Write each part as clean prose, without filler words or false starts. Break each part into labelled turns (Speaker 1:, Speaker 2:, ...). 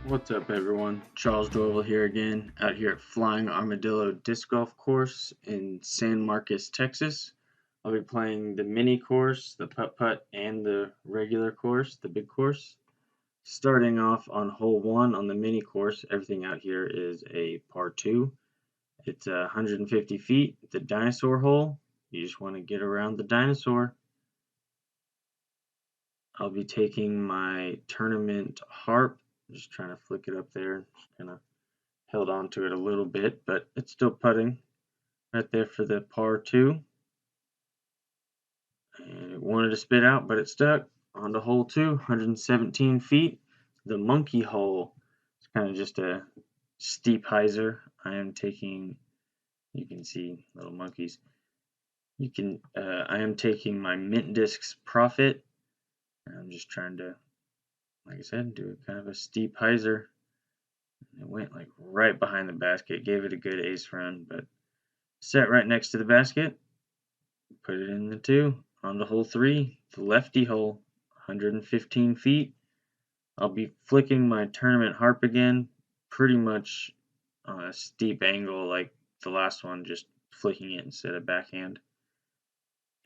Speaker 1: What's up, everyone? Charles Dorval here again, out here at Flying Armadillo Disc Golf Course in San Marcos, Texas. I'll be playing the mini course, the putt-putt, and the regular course, the big course. Starting off on hole 1 on the mini course, everything out here is a par 2. It's 150 feet, the Dinosaur Hole. You just want to get around the dinosaur. I'll be taking my tournament harp. Just trying to flick it up there. Just kind of held on to it a little bit, but it's still putting right there for the par 2. And it wanted to spit out, but it stuck. On to hole 2, 117 feet, the monkey hole. It's kind of just a steep hyzer. I am taking, you can see little monkeys. I am taking my Mint Discs Profit. I'm just trying to, like I said, do kind of a steep hyzer. It went like right behind the basket, gave it a good ace run, but set right next to the basket. Put it in the 2. On to hole 3, the lefty hole, 115 feet. I'll be flicking my tournament harp again, pretty much on a steep angle like the last one, just flicking it instead of backhand.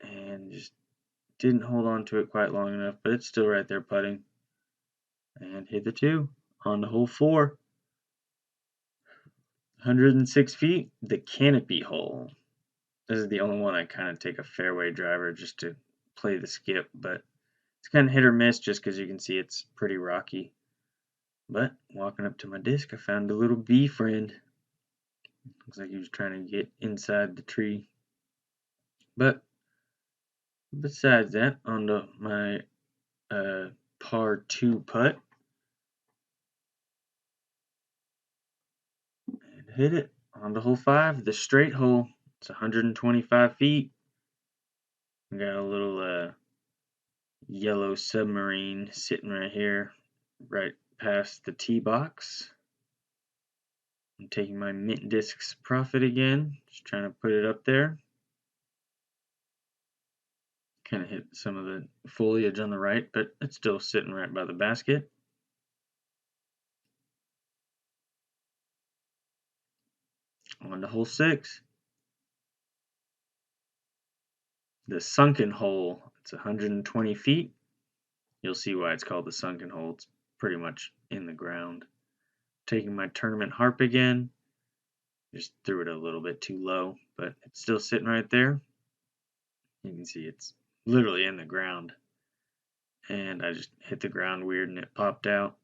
Speaker 1: And just didn't hold on to it quite long enough, but it's still right there putting. And hit the 2. On to hole 4, 106 feet, the canopy hole. This is the only one I kind of take a fairway driver just to play the skip, but it's kind of hit or miss just because you can see it's pretty rocky. But walking up to my disc, I found a little bee friend. Looks like he was trying to get inside the tree. But besides that, onto my par 2 putt. And hit it. On to hole 5, the straight hole. It's 125 feet. We got a little yellow submarine sitting right here, right past the tee box. I'm taking my Mint Discs Profit again, just trying to put it up there. Kind of hit some of the foliage on the right, but it's still sitting right by the basket. On to hole 6. The sunken hole. It's 120 feet. You'll see why it's called the sunken hole. It's pretty much in the ground. Taking my tournament harp again. Just threw it a little bit too low, but it's still sitting right there. You can see it's literally in the ground. And I just hit the ground weird and it popped out.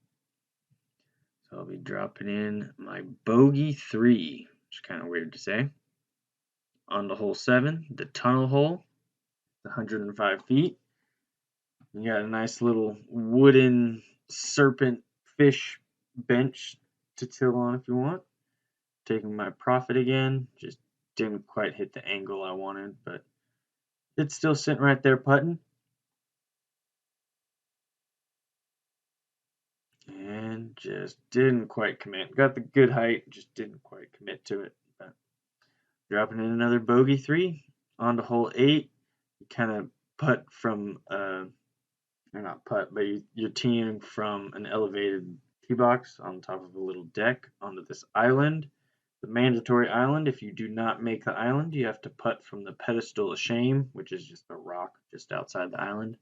Speaker 1: So I'll be dropping in my bogey 3, which is kind of weird to say. On to hole 7, the tunnel hole. 105 feet. You got a nice little wooden serpent fish bench to chill on if you want. Taking my profit again. Just didn't quite hit the angle I wanted, but it's still sitting right there putting. And just didn't quite commit. Got the good height, just didn't quite commit to it. But dropping in another bogey 3. On to hole 8. You kind of putt from or not putt, but you're teeing from an elevated tee box on top of a little deck onto this island. The mandatory island, if you do not make the island, you have to putt from the pedestal of shame, which is just a rock just outside the island.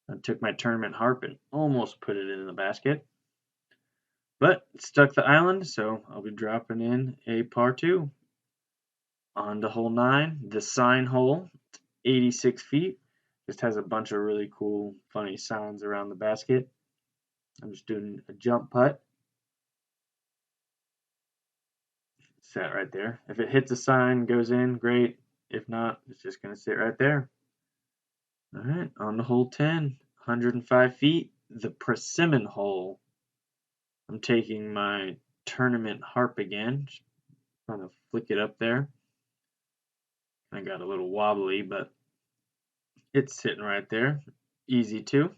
Speaker 1: I took my tournament harp and almost put it in the basket, but it stuck the island, so I'll be dropping in a par 2. On to hole 9, the sign hole, 86 feet. Just has a bunch of really cool, funny signs around the basket. I'm just doing a jump putt. Sat right there. If it hits a sign, goes in, great. If not, it's just going to sit right there. All right, on to hole 10, 105 feet, the Persimmon Hole. I'm taking my tournament harp again, just trying to flick it up there. I got a little wobbly, but it's sitting right there. Easy too.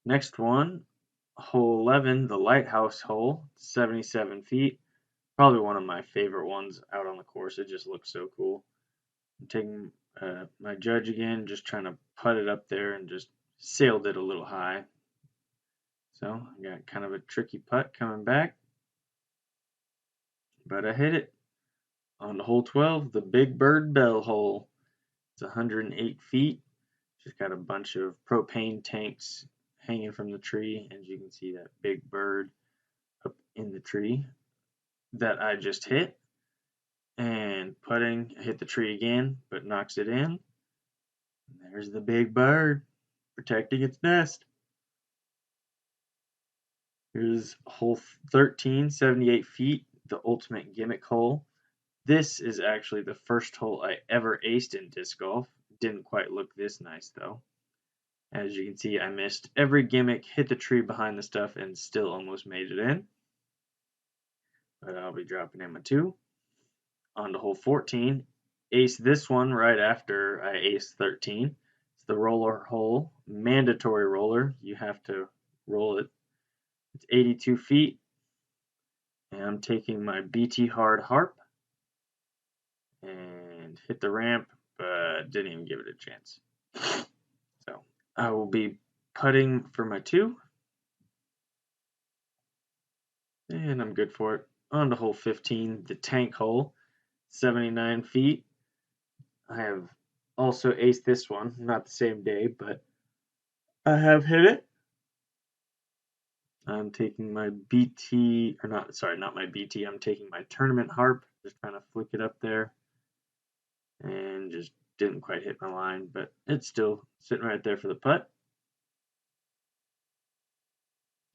Speaker 1: Next one, hole 11, the Lighthouse Hole, 77 feet. Probably one of my favorite ones out on the course. It just looks so cool. I'm taking my judge again, just trying to putt it up there and just sailed it a little high. So I got kind of a tricky putt coming back, but I hit it. On to hole 12, the Big Bird Bell Hole. It's 108 feet. Just got a bunch of propane tanks hanging from the tree, and you can see that big bird up in the tree that I just hit. And putting, hit the tree again, but knocks it in. There's the big bird protecting its nest. Here's hole 13, 78 feet, the ultimate gimmick hole. This is actually the first hole I ever aced in disc golf. Didn't quite look this nice though. As you can see, I missed every gimmick, hit the tree behind the stuff, and still almost made it in. But I'll be dropping in my 2. On to hole 14. Ace this one right after I ace 13. It's the roller hole, mandatory roller. You have to roll it. It's 82 feet. And I'm taking my BT Hard Harp and hit the ramp, but didn't even give it a chance. So I will be putting for my 2. And I'm good for it. On to hole 15, the tank hole, 79 feet. I have also aced this one, not the same day, but I have hit it. I'm taking my BT, or not, sorry, not my BT, I'm taking my tournament harp, just trying to flick it up there, and just didn't quite hit my line, but it's still sitting right there for the putt.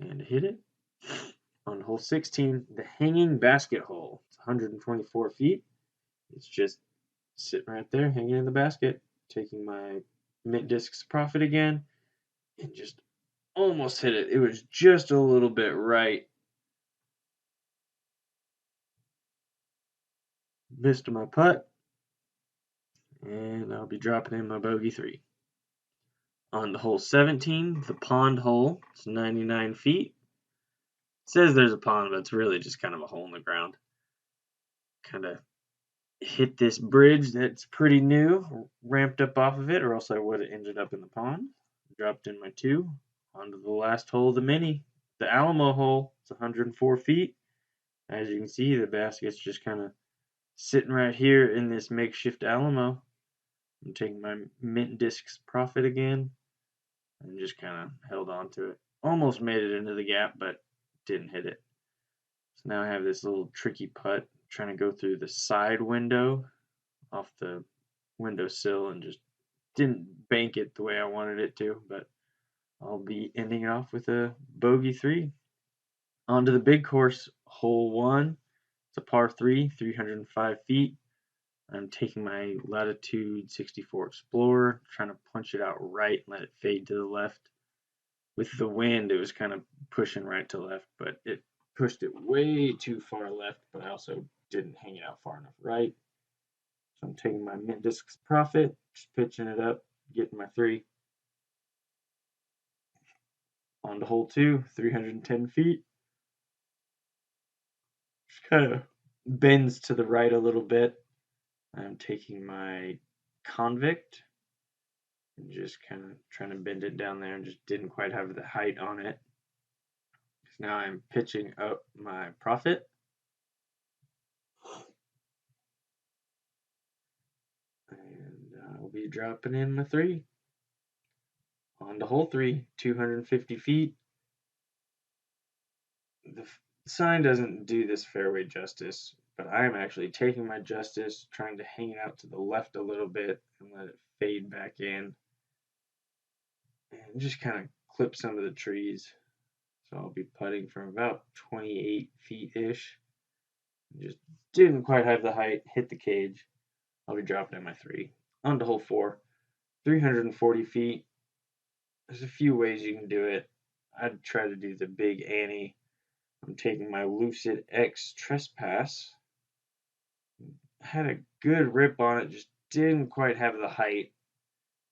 Speaker 1: And hit it. On hole 16, the hanging basket hole. It's 124 feet. It's just sitting right there, hanging in the basket. Taking my mint discs profit again, and just almost hit it. It was just a little bit right. Missed my putt, and I'll be dropping in my bogey 3. On to hole 17, the pond hole. It's 99 feet. It says there's a pond, but it's really just kind of a hole in the ground. Kind of hit this bridge that's pretty new, ramped up off of it, or else I would have ended up in the pond. Dropped in my 2. Onto the last hole of the mini, the Alamo hole. It's 104 feet. As you can see, the basket's just kind of sitting right here in this makeshift Alamo. I'm taking my mint discs profit again and just kind of held on to it. Almost made it into the gap, but didn't hit it. So now I have this little tricky putt trying to go through the side window off the windowsill and just didn't bank it the way I wanted it to, but I'll be ending it off with a bogey 3. On to the big course, hole 1. It's a par 3, 305 feet. I'm taking my Latitude 64 Explorer, trying to punch it out right and let it fade to the left. With the wind, it was kind of pushing right to left, but it pushed it way too far left, but I also didn't hang it out far enough right. So I'm taking my mint discs profit, just pitching it up, getting my 3. On to hole 2, 310 feet. Just kind of bends to the right a little bit. I'm taking my Convict and just kind of trying to bend it down there and just didn't quite have the height on it. So now I'm pitching up my profit. And I'll be dropping in my 3. On to hole 3, 250 feet. The sign doesn't do this fairway justice, but I am actually taking my justice, trying to hang it out to the left a little bit and let it fade back in. And just kind of clip some of the trees. So I'll be putting from about 28 feet-ish. Just didn't quite have the height, hit the cage. I'll be dropping in my 3. On to hole 4, 340 feet. There's a few ways you can do it. I'd try to do the Big Annie. I'm taking my Lucid X Trespass. Had a good rip on it, just didn't quite have the height.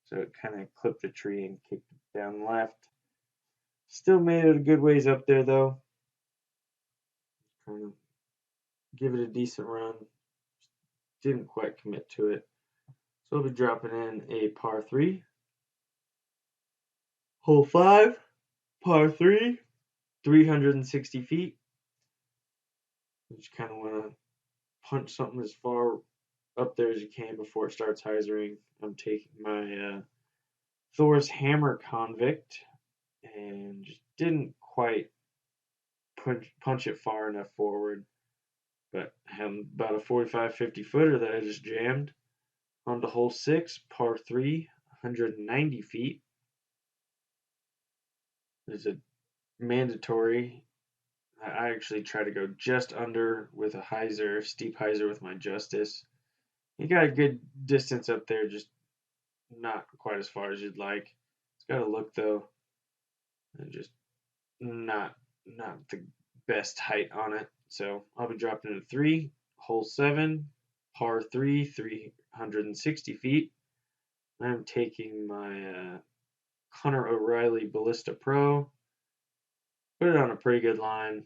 Speaker 1: So it kind of clipped the tree and kicked it down left. Still made it a good ways up there though. Trying to give it a decent run. Didn't quite commit to it. So I'll be dropping in a par 3. Hole 5, par 3. 360 feet. You just kind of want to punch something as far up there as you can before it starts hyzering. I'm taking my Thor's Hammer Convict and just didn't quite punch it far enough forward, but I have about a 45-50 footer that I just jammed onto hole 6, par 3, 190 feet. There's a mandatory. I actually try to go just under with a hyzer, steep hyzer with my Justice. You got a good distance up there, just not quite as far as you'd like. It's got to look though, and just not the best height on it. So I'll be dropping it at 3, hole 7, par 3, 360 feet. I'm taking my Connor O'Reilly Ballista Pro, put it on a pretty good line,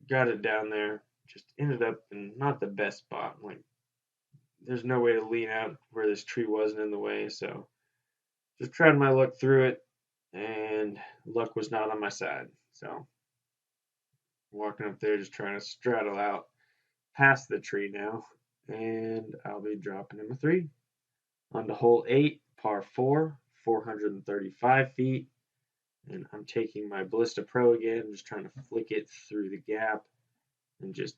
Speaker 1: got it down there, just ended up in not the best spot. Like, there's no way to lean out where this tree wasn't in the way, so just tried my luck through it, and luck was not on my side. So walking up there, just trying to straddle out past the tree now, and I'll be dropping him a 3. On to hole 8, par 4, 435 feet, and I'm taking my Ballista Pro again, just trying to flick it through the gap, and just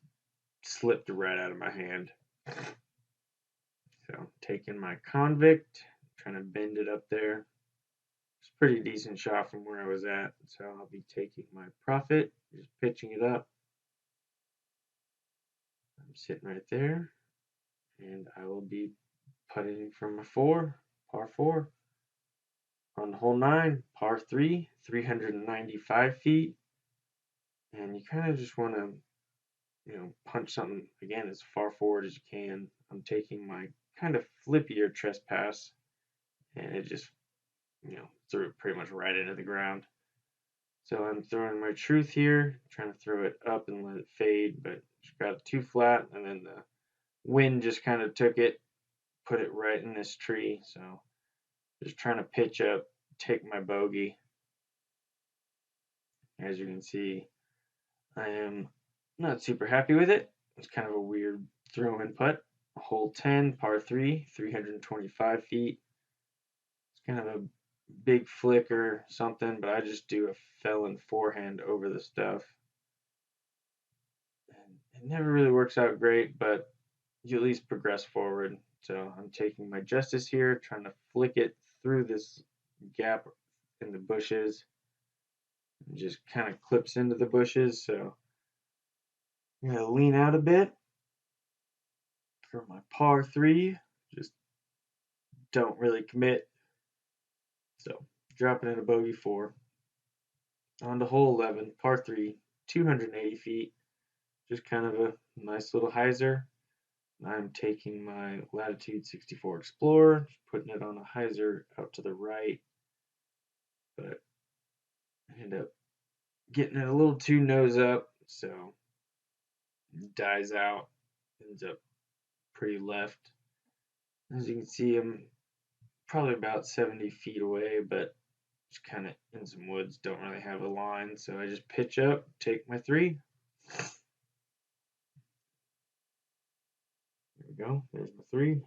Speaker 1: slipped right out of my hand. So taking my Convict, trying to bend it up there. It's a pretty decent shot from where I was at, so I'll be taking my Prophet, just pitching it up. I'm sitting right there, and I will be putting from a 4, par 4. On hole 9, par 3, 395 feet, and you kind of just want to, punch something again as far forward as you can. I'm taking my kind of flippier trespass, and it just, threw it pretty much right into the ground. So I'm throwing my Truth here, trying to throw it up and let it fade, but just got it too flat, and then the wind just kind of took it, put it right in this tree. So just trying to pitch up, take my bogey. As you can see, I am not super happy with it. It's kind of a weird throw and putt. Hole 10, par 3, 325 feet. It's kind of a big flick or something, but I just do a felon forehand over the stuff. And it never really works out great, but you at least progress forward. So I'm taking my Justice here, trying to flick it through this gap in the bushes. It just kind of clips into the bushes, so I'm going to lean out a bit for my par 3. Just don't really commit. So dropping in a bogey 4. On to hole 11, par 3, 280 feet. Just kind of a nice little hyzer. I'm taking my Latitude 64 Explorer, just putting it on a hyzer out to the right, but I end up getting it a little too nose up, so it dies out, ends up pretty left. As you can see, I'm probably about 70 feet away, but just kind of in some woods, don't really have a line, so I just pitch up, take my 3. There we go, there's my 3.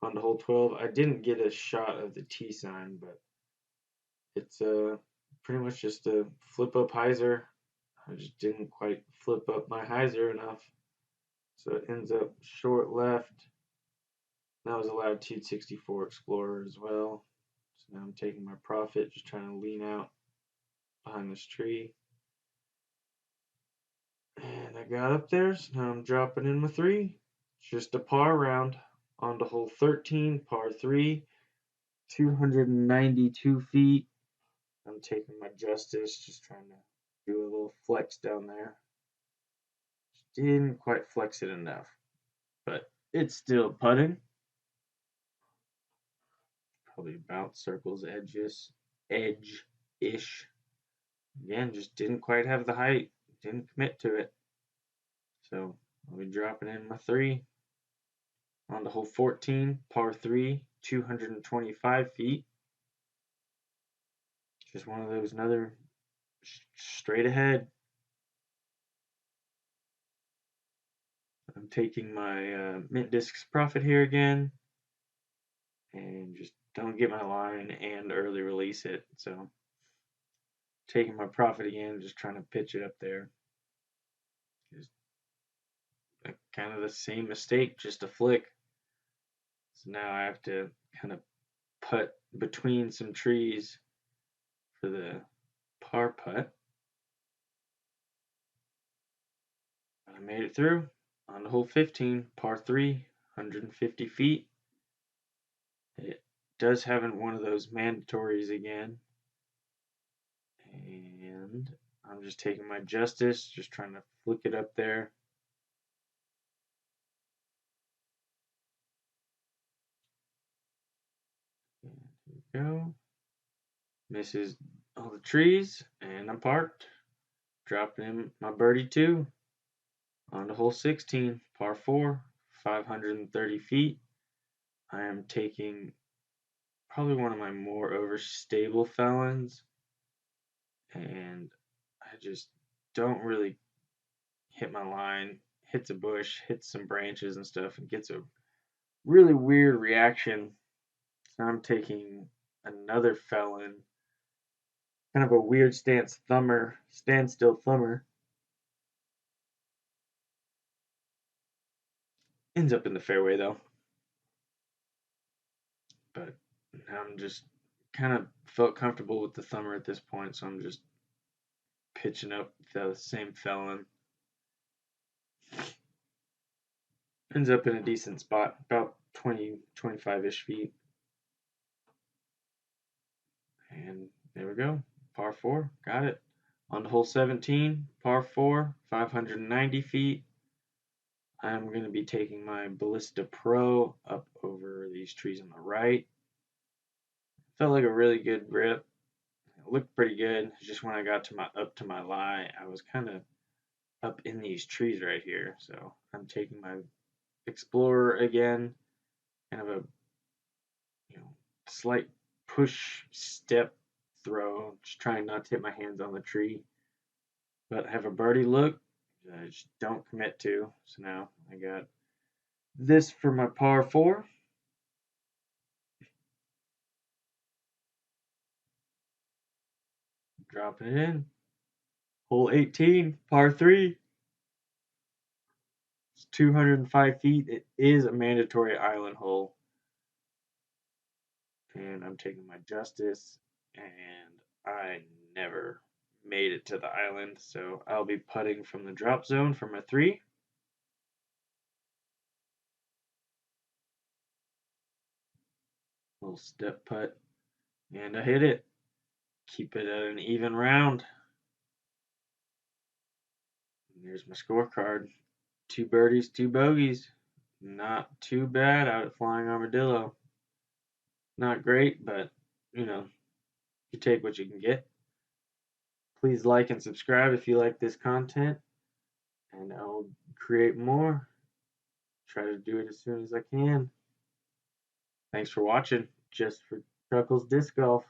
Speaker 1: On to hole 12, I didn't get a shot of the T sign, but it's pretty much just a flip up hyzer. I just didn't quite flip up my hyzer enough, so it ends up short left. That was a Latitude 64 Explorer as well. So now I'm taking my Prophet, just trying to lean out behind this tree. And I got up there, so now I'm dropping in my 3. It's just a par round. On to hole 13, par 3, 292 feet. I'm taking my Justice, just trying to do a little flex down there. Just didn't quite flex it enough, but it's still putting. Probably about circles edge-ish. Again, just didn't quite have the height. Didn't commit to it. So I'll be dropping in my 3. On to hole 14, par 3, 225 feet. Just one of those another straight ahead. I'm taking my mint discs profit here again, and just don't get my line and early release it. So taking my profit again, just trying to pitch it up there. Just kind of the same mistake, just a flick. So now I have to kind of putt between some trees for the par putt. I made it through on the hole 15, par 3, 150 feet. It does have one of those mandatories again. And I'm just taking my justice, just trying to flick it up there. And here we go. Misses all the trees, and I'm parked. Dropping in my birdie 2 on to hole 16, par 4, 530 feet. I am taking probably one of my more overstable felons, and I just don't really hit my line, hits a bush, hits some branches and stuff, and gets a really weird reaction. So I'm taking another felon, kind of a weird standstill thumber. Ends up in the fairway though. But I'm just kind of felt comfortable with the thumber at this point, so I'm just pitching up the same felon. Ends up in a decent spot, about 20, 25-ish feet. And there we go, par 4, got it. On to hole 17, par 4, 590 feet. I'm going to be taking my Ballista Pro up over these trees on the right. Felt like a really good grip. It looked pretty good. Just when I got to up to my lie, I was kind of up in these trees right here. So I'm taking my Explorer again, kind of a slight push step throw, just trying not to hit my hands on the tree. But I have a birdie look that I just don't commit to. So now I got this for my par 4. Dropping it in. Hole 18, par 3. It's 205 feet. It is a mandatory island hole. And I'm taking my justice, and I never made it to the island, so I'll be putting from the drop zone for my 3. Little step putt, and I hit it. Keep it at an even round. And there's my scorecard. 2 birdies, 2 bogeys. Not too bad out at Flying Armadillo. Not great, but you take what you can get. Please like and subscribe if you like this content, and I'll create more. Try to do it as soon as I can. Thanks for watching. Just for Chuckles Disc Golf.